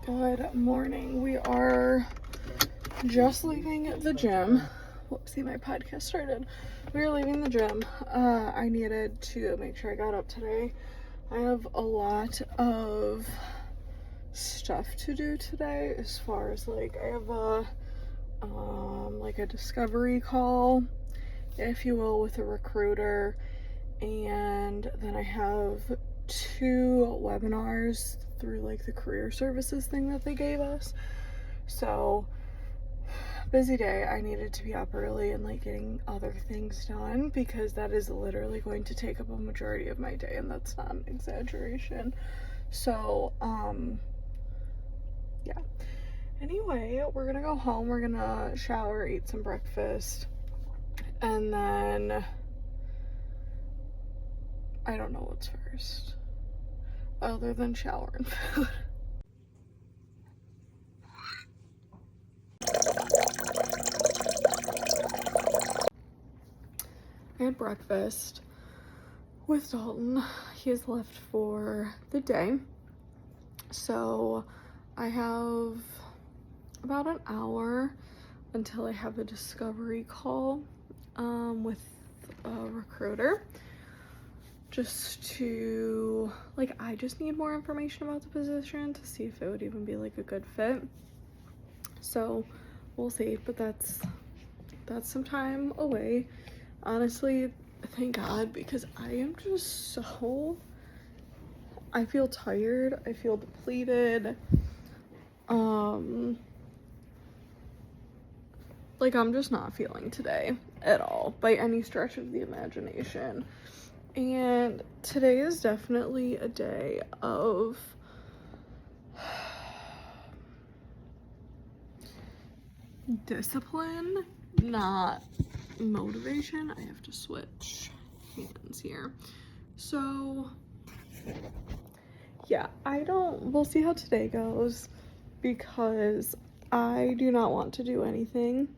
Good morning. We are just leaving the gym. Whoopsie, my podcast started. We are leaving the gym. I needed to make sure I got up today. I have a lot of stuff to do today as far as I have a discovery call, if you will, with a recruiter, and then I have 2 webinars through the career services thing that they gave us. So busy day. I needed to be up early and getting other things done because that is literally going to take up a majority of my day, and that's not an exaggeration. So yeah, anyway, we're gonna go home, we're gonna shower, eat some breakfast, and then I don't know what's first other than shower and food. I had breakfast with Dalton. He has left for the day, so I have about an hour until I have a discovery call with a recruiter, just to I just need more information about the position to see if it would even be a good fit. So we'll see, but that's some time away. Honestly, thank God, because I am just I feel tired, I feel depleted. I'm just not feeling today at all by any stretch of the imagination. And today is definitely a day of discipline, not motivation. I have to switch hands here. So yeah, we'll see how today goes, because I do not want to do anything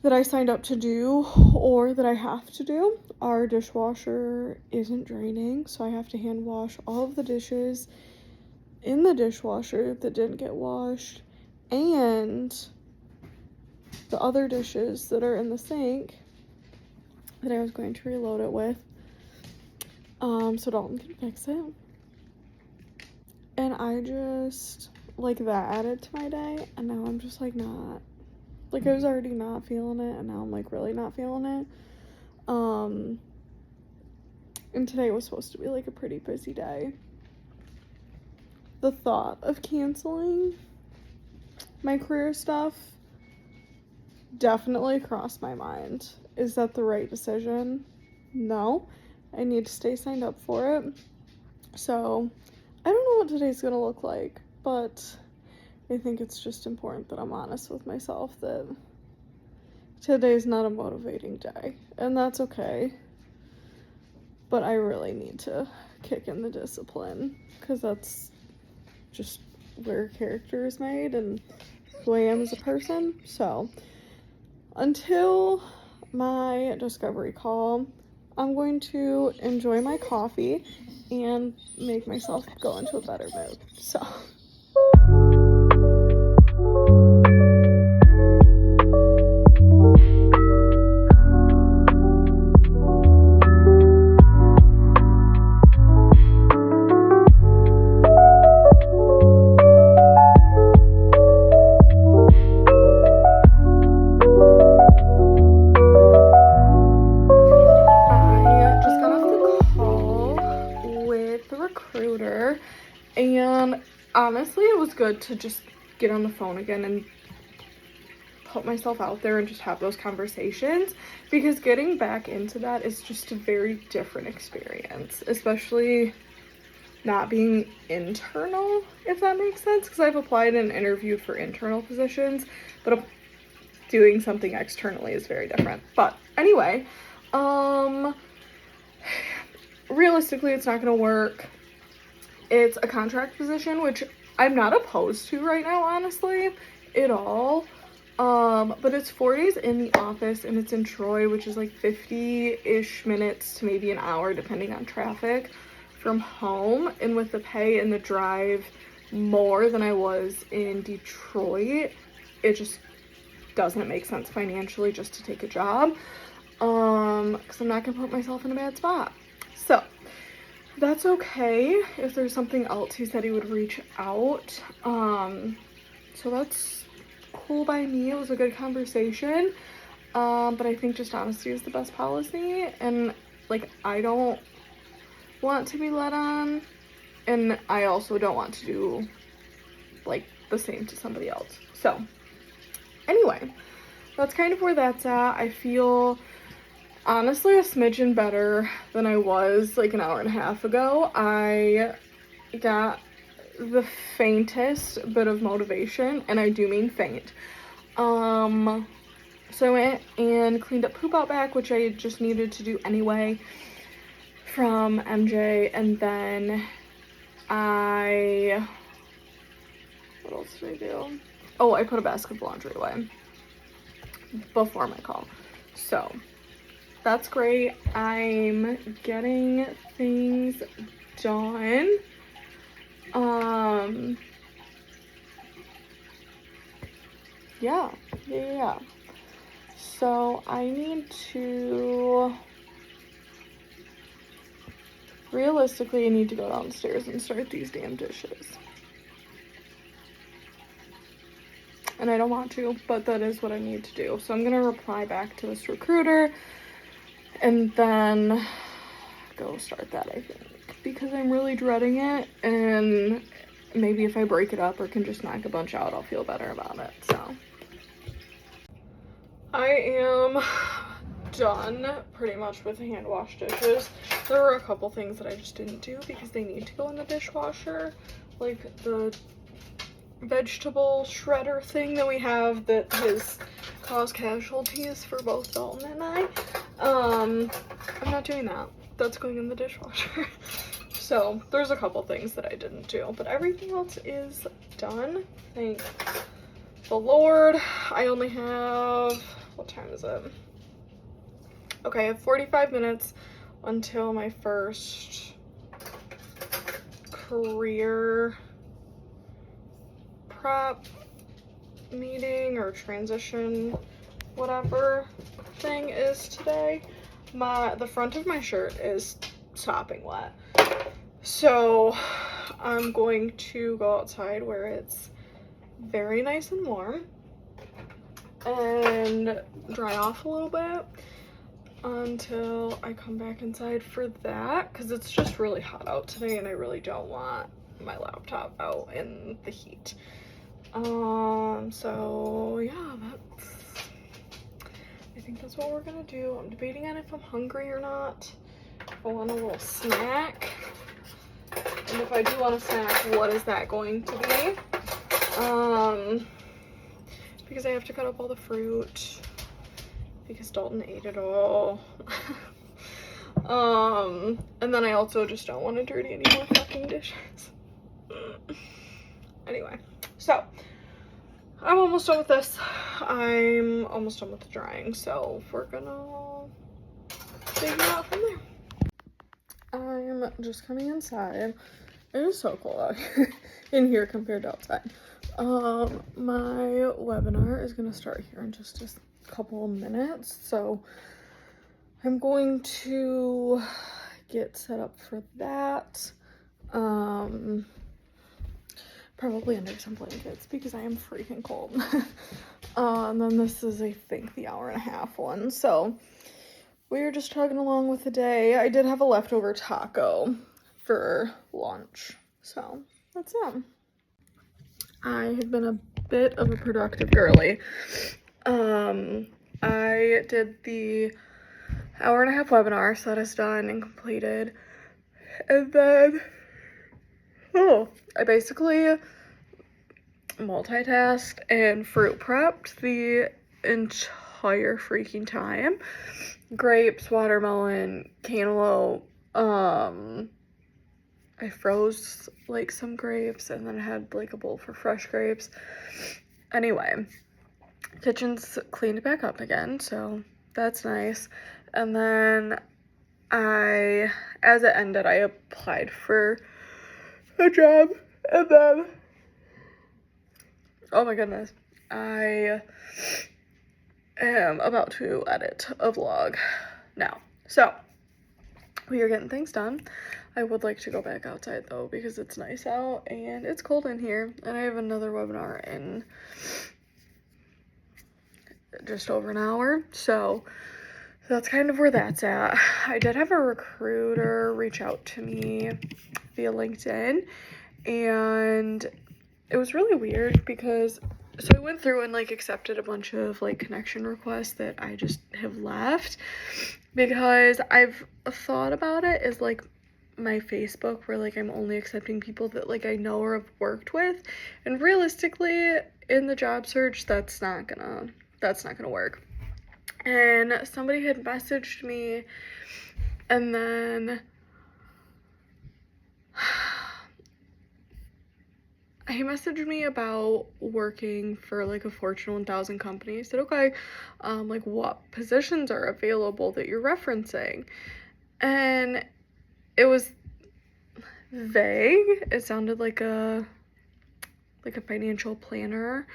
that I signed up to do or that I have to do. Our dishwasher isn't draining, so I have to hand wash all of the dishes in the dishwasher that didn't get washed, and the other dishes that are in the sink that I was going to reload it with, so Dalton can fix it. And I just that added to my day, and now I'm just not, I was already not feeling it, and now I'm really not feeling it. And today was supposed to be a pretty busy day. The thought of canceling my career stuff definitely crossed my mind. Is that the right decision? No. I need to stay signed up for it. So I don't know what today's gonna look like, but I think it's just important that I'm honest with myself that today's not a motivating day, and that's okay. But I really need to kick in the discipline, because that's just where character is made and who I am as a person. So until my discovery call, I'm going to enjoy my coffee and make myself go into a better mood. So and honestly, it was good to just get on the phone again and put myself out there and just have those conversations, because getting back into that is just a very different experience, especially not being internal, if that makes sense, because I've applied and interviewed for internal positions, but doing something externally is very different. But anyway, realistically, it's not gonna work. It's a contract position, which I'm not opposed to right now, honestly, at all. But it's 4 days in the office, and it's in Troy, which is 50-ish minutes to maybe an hour, depending on traffic, from home. And with the pay and the drive more than I was in Detroit. It just doesn't make sense financially just to take a job, because I'm not gonna put myself in a bad spot. So that's okay. If there's something else, he said he would reach out. So that's cool by me. It was a good conversation. But I think just honesty is the best policy, and like, I don't want to be led on, and I also don't want to do like the same to somebody else. So anyway, that's kind of where that's at. I feel honestly a smidgen better than I was like an hour and a half ago. I got the faintest bit of motivation, and I do mean faint. So I went and cleaned up poop out back, which I just needed to do anyway from MJ, and then what else did I do? Oh, I put a basket of laundry away before my call. So that's great. I'm getting things done. Yeah. So I need to, realistically, I need to go downstairs and start these damn dishes. And I don't want to, but that is what I need to do. So I'm gonna reply back to this recruiter and then go start that, I think, because I'm really dreading it, and maybe if I break it up or can just knock a bunch out, I'll feel better about it. So I am done pretty much with the hand wash dishes. There were a couple things that I just didn't do because they need to go in the dishwasher, like the vegetable shredder thing that we have that has caused casualties for both Dalton and I. I'm not doing that. That's going in the dishwasher. So there's a couple things that I didn't do, but everything else is done. Thank the Lord. I only have, what time is it? Okay, I have 45 minutes until my first career prep meeting or transition whatever thing is today. The front of my shirt is sopping wet, so I'm going to go outside where it's very nice and warm and dry off a little bit until I come back inside for that, because it's just really hot out today and I really don't want my laptop out in the heat. So yeah, I think that's what we're gonna do. I'm debating on if I'm hungry or not. I want a little snack, and if I do want a snack, what is that going to be? Because I have to cut up all the fruit because Dalton ate it all. And then I also just don't want to dirty any more fucking dishes. Anyway, so I'm almost done with this. I'm almost done with the drying, so we're gonna figure it out from there. I'm just coming inside. It is so cold out here in here compared to outside. My webinar is gonna start here in just a couple of minutes, so I'm going to get set up for that. Probably under some blankets because I am freaking cold. And then this is, I think, the hour and a half one. So we're just chugging along with the day. I did have a leftover taco for lunch, so that's it. I have been a bit of a productive girly. I did the hour and a half webinar, so that is done and completed. And then, I basically multitasked and fruit prepped the entire freaking time. Grapes, watermelon, cantaloupe. I froze like some grapes and then I had like a bowl for fresh grapes. Anyway, kitchen's cleaned back up again, so that's nice. And then as it ended, I applied for a job, and then Oh my goodness. I am about to edit a vlog now. So, we are getting things done. I would like to go back outside though because it's nice out and it's cold in here. And I have another webinar in just over an hour. So, that's kind of where that's at. I did have a recruiter reach out to me via LinkedIn, and it was really weird because so I went through and like accepted a bunch of like connection requests that I just have left because I've thought about it as like my Facebook where like I'm only accepting people that like I know or have worked with, and realistically in the job search that's not gonna work. And somebody had messaged me, and then he messaged me about working for like a Fortune 1000 company. He said, okay, like what positions are available that you're referencing? And it was vague. It sounded like a financial planner,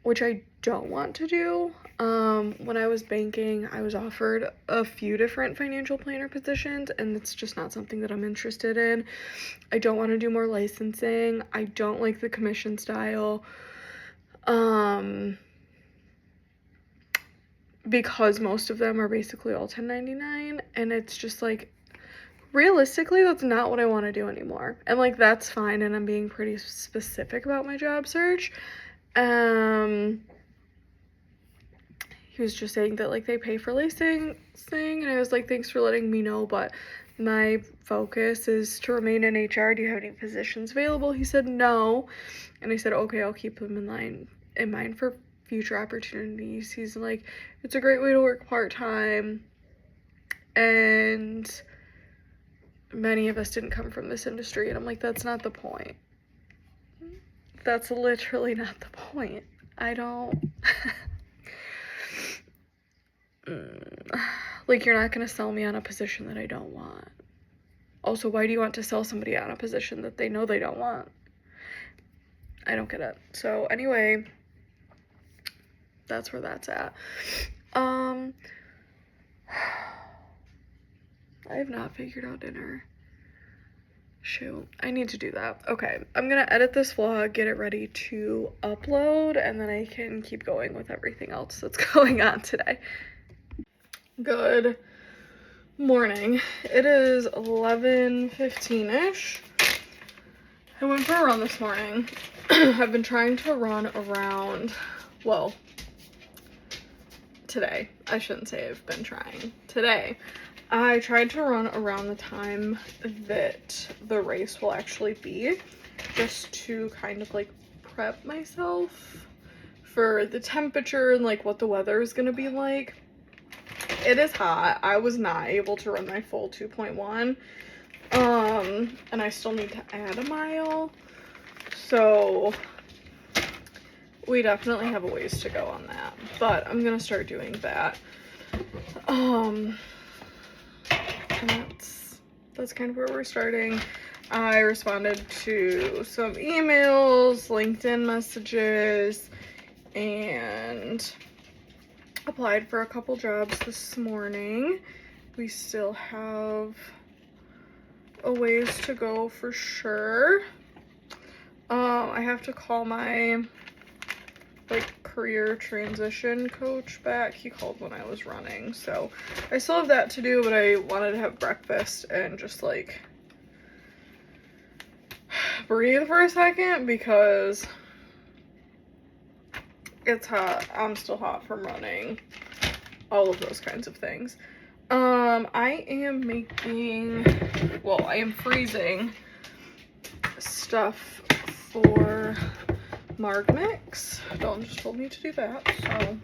which I don't want to do. When I was banking, I was offered a few different financial planner positions, and it's just not something that I'm interested in. I don't want to do more licensing. I don't like the commission style. Because most of them are basically all 1099, and it's just like, realistically, that's not what I want to do anymore. And like, that's fine, and I'm being pretty specific about my job search. He was just saying that like they pay for licensing, and I was like, thanks for letting me know, but my focus is to remain in HR. Do you have any positions available? He said no, and I said okay, I'll keep them in mind for future opportunities. He's like, it's a great way to work part-time, and many of us didn't come from this industry. And I'm like, that's not the point. That's literally not the point. I don't like, you're not gonna sell me on a position that I don't want. Also, why do you want to sell somebody on a position that they know they don't want? I don't get it. So anyway, that's where that's at. I have not figured out dinner. Shoot, I need to do that. Okay, I'm gonna edit this vlog, get it ready to upload, and then I can keep going with everything else that's going on today. Good morning. It is 11:15-ish. I went for a run this morning. I've been trying to run around, well, today. I shouldn't say I've been trying. Today, I tried to run around the time that the race will actually be, just to kind of like prep myself for the temperature and like what the weather is gonna be like. It is hot. I was not able to run my full 2.1, and I still need to add a mile, so we definitely have a ways to go on that, but I'm gonna start doing that. And that's kind of where we're starting. I responded to some emails, LinkedIn messages, and applied for a couple jobs this morning. We still have a ways to go for sure. I have to call my like career transition coach back. He called when I was running, so I still have that to do, but I wanted to have breakfast and just like breathe for a second because it's hot. I'm still hot from running, all of those kinds of things. I am making, well, I am freezing stuff for Margmix. Dalton just told me to do that, so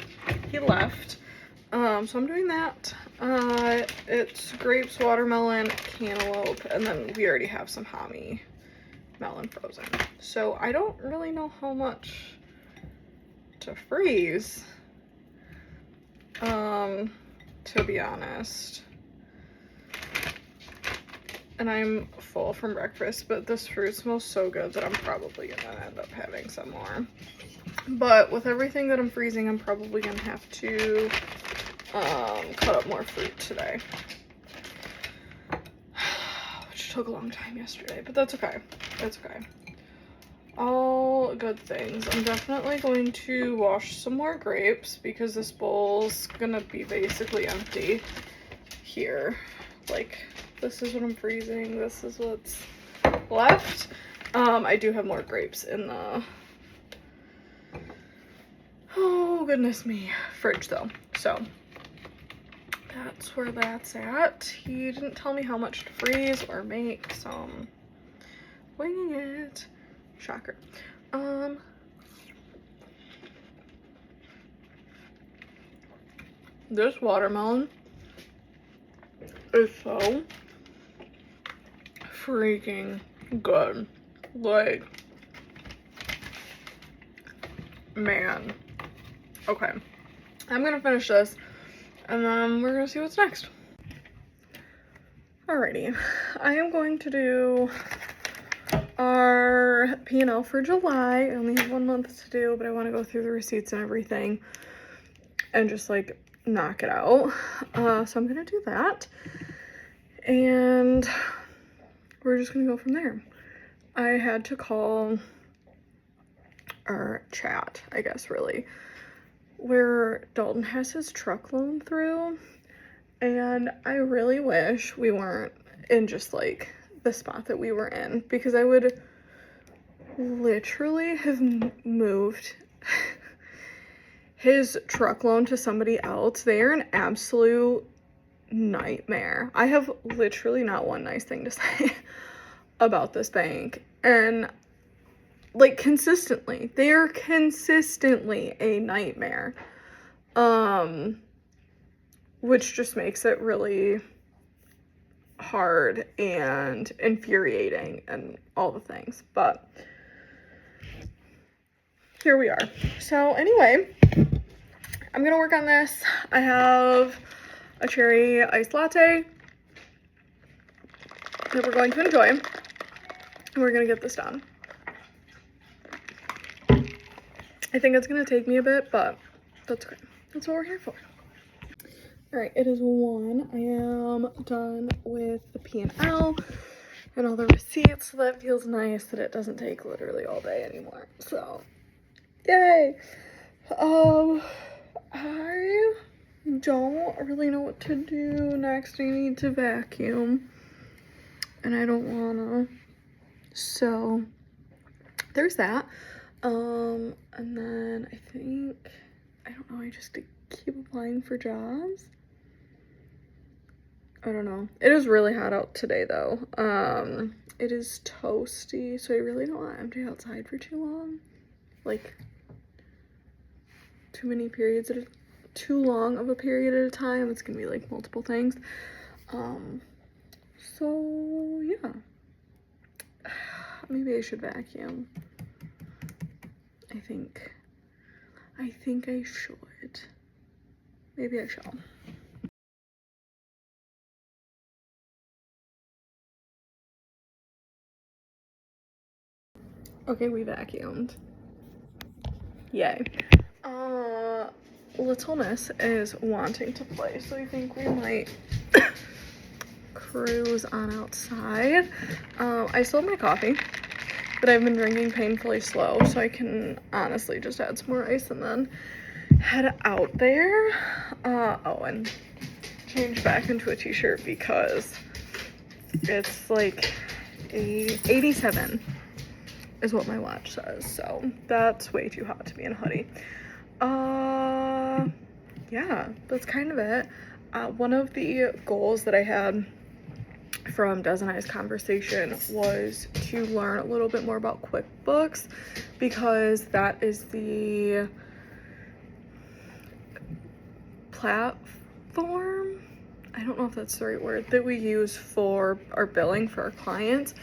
he left. So I'm doing that. It's grapes, watermelon, cantaloupe, and then we already have some Hami melon frozen. So I don't really know how much to freeze, to be honest. and I'm full from breakfast, but this fruit smells so good that I'm probably gonna end up having some more. But with everything that I'm freezing, I'm probably gonna have to cut up more fruit today. Which took a long time yesterday, but that's okay. That's okay. All good things. I'm definitely going to wash some more grapes because this bowl's gonna be basically empty here. Like, this is what I'm freezing. This is what's left. I do have more grapes in the, oh goodness me, fridge though. So that's where that's at. He didn't tell me how much to freeze or make, so I'm winging it. Shocker. This watermelon is so freaking good. Like, man. Okay, I'm gonna finish this and then we're gonna see what's next. Alrighty, I am going to do our P&L for July. I only have 1 month to do, but I want to go through the receipts and everything and just like knock it out. So I'm gonna do that and we're just gonna go from there. I had to call or chat, I guess, really, where Dalton has his truck loan through, and I really wish we weren't in just like the spot that we were in, because I would literally have moved his truck loan to somebody else. They are an absolute nightmare. I have literally not one nice thing to say about this bank, and like consistently, they are consistently a nightmare, which just makes it really hard and infuriating and all the things, but here we are. So anyway, I'm gonna work on this. I have a cherry iced latte that we're going to enjoy, and we're gonna get this done. I think it's gonna take me a bit, but that's okay. That's what we're here for. All right, it is 1. I am done with the P&L and all the receipts, so that feels nice that it doesn't take literally all day anymore. So, yay! I don't really know what to do next. I need to vacuum, and I don't wanna. So, there's that. And then I think, I don't know, I just keep applying for jobs. I don't know. It is really hot out today though. It is toasty, so I really don't want to empty outside for too long. Like, too many periods at a, too long of a period at a time. It's gonna be like multiple things. So yeah. Maybe I should vacuum. I think I should. Maybe I shall. Okay, we vacuumed. Yay. Little Miss is wanting to play, so I think we might cruise on outside. I still have my coffee, but I've been drinking painfully slow, so I can honestly just add some more ice and then head out there. Oh, and change back into a t-shirt because it's like 87 is what my watch says, so that's way too hot to be in a hoodie. Yeah, that's kind of it. One of the goals that I had from Des and I's conversation was to learn a little bit more about QuickBooks, because that is the platform, I don't know if that's the right word, that we use for our billing for our clients.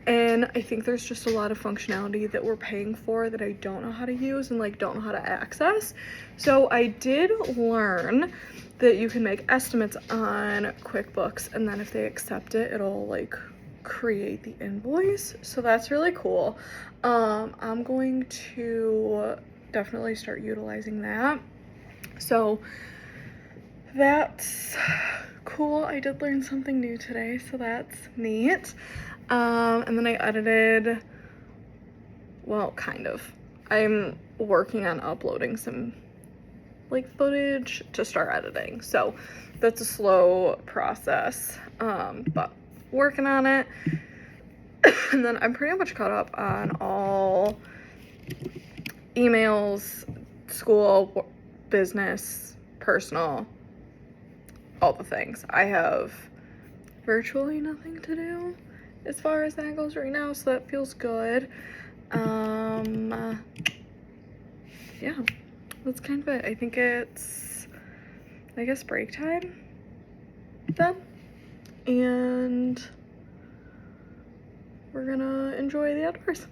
And I think there's just a lot of functionality that we're paying for that I don't know how to use and like don't know how to access. So I did learn that you can make estimates on QuickBooks, and then if they accept it, it'll like create the invoice, so that's really cool. I'm going to definitely start utilizing that. So that's cool. I did learn something new today, so that's neat. And then I edited, well, kind of. I'm working on uploading some like footage to start editing, so that's a slow process, but working on it. And then I'm pretty much caught up on all emails, school, business, personal, all the things. I have virtually nothing to do as far as that goes right now, so that feels good. Yeah, that's kind of it. I think it's, I guess, break time then, and we're gonna enjoy the outdoors.